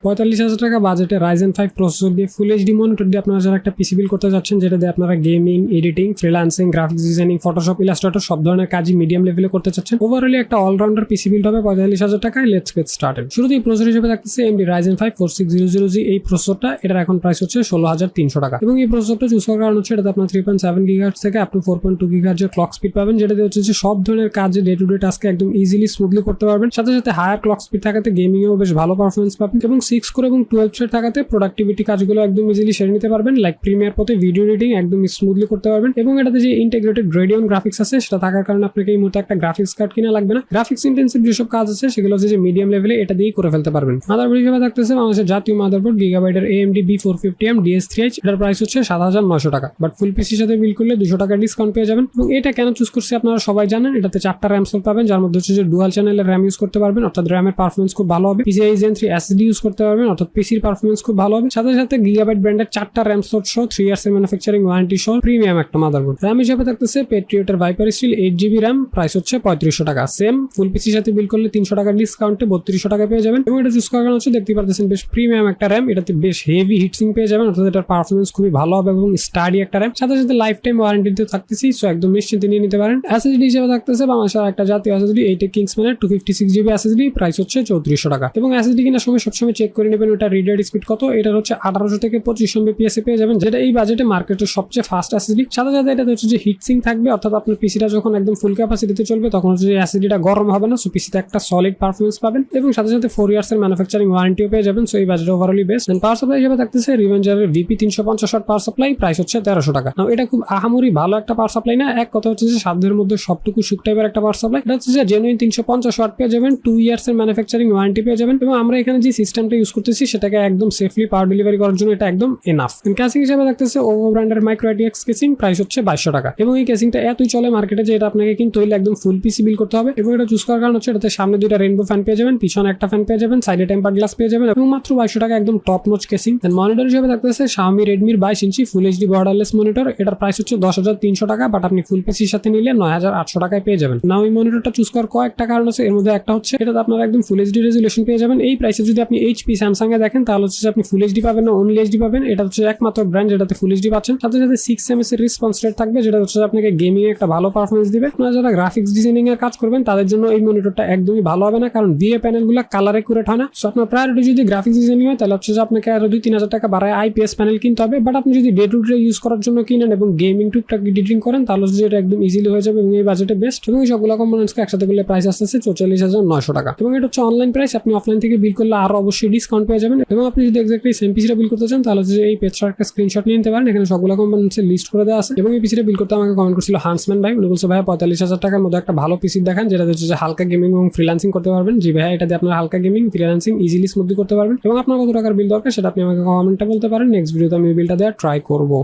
45,000 টাকা বাজেটে Ryzen 5 processor দিয়ে ফুল এইচডি মনিটর দিয়ে আপনারা যারা একটা পিসি বিল্ড করতে যাচ্ছেন, যেটা দিয়ে আপনারা gaming, editing, freelancing, graphics designing, Photoshop, Illustrator সব ধরনের কাজই মিডিয়াম লেভেলে করতে চাচ্ছেন, ওভারঅলি একটা অলরাউন্ডার পিসি বিল্ড হবে 45,000 টাকায়। Let's get started. শুরুতেই প্রসেসর হিসেবে থাকতেছে AMD Ryzen 5 4600G। এই প্রসেসরটা এটার এখন প্রাইস হচ্ছে 16,300 টাকা এবং এই প্রসেসরটা চুজ করার কারণ হচ্ছে এটাতে আপনার 3.7 GHz থেকে আপ টু 4.2 GHz এর ক্লক স্পিড পাবেন, যেটা দিয়ে হচ্ছে যে সব ধরনের কাজ ডে টু ডে টাস্কে একদম ইজিলি স্মুথলি করতে পারবেন। সাথে সাথে হায়ার ক্লক স্পিড থাকাতে গেমিং এও বেশ ভালো পারফরমেন্স পাবেন এবং 6 কোর এবং 12 থ্রেড থাকাতে প্রোডাক্টিভিটি কাজগুলো একদম ইজিলি সেরে নিতে পারবেন। লাইক প্রিমিয়ার পথে ভিডিও এডিটিং একদম স্মুথলি করতে পারবেন এবং এটাতে যে ইন্টিগ্রেটেড গ্রেডিয়ন গ্রাফিক্স আছে সেটা থাকার কারণে আপনাকে এই মুহূর্তে একটা গ্রাফিক্স কার্ড কিনা লাগবে না। গ্রাফিক্স ইন্টেন্সিভ যেসব কাজ আছে সেগুলো হচ্ছে যে মিডিয়াম লেভেলে এটা দিয়েই করে ফেলতে পারবেন। মাদারবোর্ড হিসেবে থাকতেছে বাংলাদেশের জাতীয় মাদারবোর্ড গিগাবাইটের AMD B450M DS3H। এটার প্রাইস হচ্ছে 7,900 টাকা, বাট ফুল পিসির সাথে বিল করলে 200 টাকা ডিসকাউন্ট পেয়ে যাবেন। এবং এটা কেন চুজ করছি আপনারা সবাই জানেন, এটাতে 4টা র্যাম স্লট পাবেন, যার মধ্যে হচ্ছে যে ডুয়াল চ্যানেলের র্যাম ইউজ করতে পারবেন, অর্থাৎ র্যামের পারফরমেন্স খুব ভালো হবে। PCIe Gen 3 SSD ইউজ করতে পারবেন, অর্থাৎ পিসির পারফরমেন্স খুব ভালো হবে। সাথে সাথে গিগাবাইট ব্র্যান্ডের 4টা র্যাম স্লট সহ 3 ইয়ার্স এর ম্যানুফ্যাকচারিং ওয়ারেন্টি সহ প্রিমিয়াম একটা মাদারবোর্ড। র্যাম হিসেবে থাকতেছে পেট্রিয়টের Viper Steel 8GB RAM, price হচ্ছে 3500 টাকা। সেম ফুল পিসির সাথে বিল করলে 300 টাকা ডিসকাউন্টে 3200 টাকা পেয়ে যাবেন। এবং এটা চুজ করার কারণ হচ্ছে দেখতে পারতেছেন বেশ প্রিমিয়াম একটা র্যাম, এটাতে বেশ হেভি হিটসিং পেয়ে যাবেন, অর্থাৎ এটার পারফরমেন্স খুবই ভালো হবে এবং স্টাডি একটা র্যাম। সাথে সাথে লাইফ টাইম ওয়ারেন্টিতে থাকতেছি, সো একদম নিশ্চিন্তে নিয়ে নিতে পারেন। SSD হিসেবে থাকতেছে বাংলাদেশের একটা জাতীয় SSD 8 কিংসম্যানের 256GB SSD, প্রাইস হচ্ছে 3400 টাকা। এবং SSD কেনার সময় সবসময় চেক করে নেবেন ওটা রিড রাইট স্পিড কত। এটা হচ্ছে 1800 থেকে 2500 mbps পেয়ে যাবেন, যেটা এই বাজেটে মার্কেটের সবচেয়ে ফাস্ট SSD। সাথে সাথে এটা হচ্ছে যে হিটসিং থাকবে, অর্থাৎ আপনার পিসিটা যখন একদম ফুল ক্যাপাসিটিতে চলবে তখন হচ্ছে যে SSDটা গরম হবে না, সো পিসিতে একটা সলিড পারফরমেন্স পাবেন এবং সাথে সাথে 4 ইয়ার্স এর ম্যানুফ্যাকচারিং ওয়ারেন্টিও পেয়ে যাবেন। সো এই বাজেট ওভারঅলি বেস্ট। পাওয়ার সাপ্লাই হিসেবে থাকতেছে রিভেঞ্জারের VP350 watt power supply, price হচ্ছে 1300 টাকা। এটা খুব আহামরি ভালো একটা পাওয়ার সাপ্লাই না, এক কথা হচ্ছে যে সাধ্যের মধ্যে সবটুকু সুখ টাইপের একটা পাওয়ার সাপ্লাই। এটা হচ্ছে যে জেনুইন 350 ওয়াট পেয়ে যাবেন, 2 ইয়ার্স এর ম্যানুফ্যাকচারিং ওয়ারেন্টি পেয়ে যাবেন এবং আমরা এখানে যে সিস্টেমটা ইউজ করতেছি সেটাকে একদম সেফলি পাওয়ার ডেলিভারি করার জন্য এটা একদম এনাফ। কেসিং হিসেবে থাকতেছে ওভো ব্র্যান্ডের মাইক্রো ATX কেসিং, প্রাইস হচ্ছে 2200 টাকা এবং এই কেসিংটা এতই চলে মার্কেটে যে এটা আপনাকে কিন্তু হইলে একদম ফুল পিসি বিল করতে হবে। এবং এটা চুজ করার কারণ হচ্ছে এটাতে সামনে 2টা রেইনবো ফ্যান পেয়ে যাবেন, পিছনে একটা ফ্যান পেয়ে যাবেন, সাইডে টেম্পার গ্লাস পেয়ে যাবেন এবং মাত্র 2200 টাকা একদম টপ নচ কেসিং। দেন মনিটর হিসেবে থাকতেছে Xiaomi Redmi 22 ইঞ্চি ফুল এইচডি বর্ডারলেস মনিটর, এটার প্রাইস হচ্ছে 10,300 টাকা, বাট আপনি ফুল পিসির সাথে নিলে 9,800 টাকায় পেয়ে যাবেন। নাও এই মনিটরটা চুজ করার কয়েকটা কারণ আছে, এর মধ্যে একটা হচ্ছে এটাতে আপনারা একদম ফুল এইচডি রেজুলেশন পেয়ে যাবেন। এই প্রাইসে যদি আপনি HP Samsung এ দেখেন তাহলে হচ্ছে আপনি ফুল এইচডি পাবেন না, অনলি এইচডি পাবেন। এটা হচ্ছে একমাত্র ব্র্যান্ড যেটাতে ফুল এইচডি পাচ্ছেন। সাথে সাথে 6 ms এর রেসপন্স রেট থাকবে, যেটা হচ্ছে আপনাকে গেমিং এ একটা ভালো পারফরমেন্স দিবে। আপনারা যারা গ্রাফিক্স ডিজাইনিং এর কাজ করবেন তাদের জন্য এই মনিটরটা একদমই ভালো হবে না, কারণ VA প্যানেলগুলো কালার একুরেট হয় না। সো আপনার প্রায়োরিটি যদি গ্রাফিক্স ডিজাইনিং হয় তাহলে হচ্ছে যে আপনাকে আরো 2-3,000 টাকা বাড়ায় IPS প্যানেল কিনতে হবে। বাট আপনি যদি ডে টু ডে ইউজ করার জন্য কিনেন এবং গেমিং টুকটাক এডিটিং করেন তাহলে হচ্ছে এটা একদম ইজিলি হয়ে যাবে এবং এই বাজেটে বেস্ট। এবং এই সবগুলো কম্পোনেন্টসকে একসাথে করলে প্রাইস আসতেছে 44,900 টাকা এবং এটা হচ্ছে অনলাইন প্রাইস। আপনি অফলাইন থেকে বিল করলে আরো অবশ্যই ডিসকাউন্ট পেয়ে যাবেন। এবং আপনি যদি এক্স্যাক্টলি সেম পিসিটা বিল করতে চান তাহলে হচ্ছে এই পেজটার একটা স্ক্রিনশট নিয়ে নিতে পারেন, এখানে সবগুলো কম্পোনেন্টসের লিস্ট করে দেওয়া আছে। এবং এই পিসিটা বিল করতে আমাকে কমেন্ট করছিল হান্সম্যান ভাই, উনি বলছে ভাই 45,000 টাকার মধ্যে একটা ভালো পিসি দেখান যেটা হচ্ছে যে হালকা গেমিং এবং ফ্রিল্যান্সিং করতে পারবেন। জি ভাই, এটা দিয়ে আপনার হালকা গেমিং ফ্রিল্যান্সিং ইজিলি স্মুথলি করতে পারবেন এবং আপনার কত টাকার বিল দরকার সেটা আপনি আমাকে কমেন্টে বলতে পারেন। নেক্সট ভিডিওতে আমি বিলটা দেওয়ার ট্রাই করবো।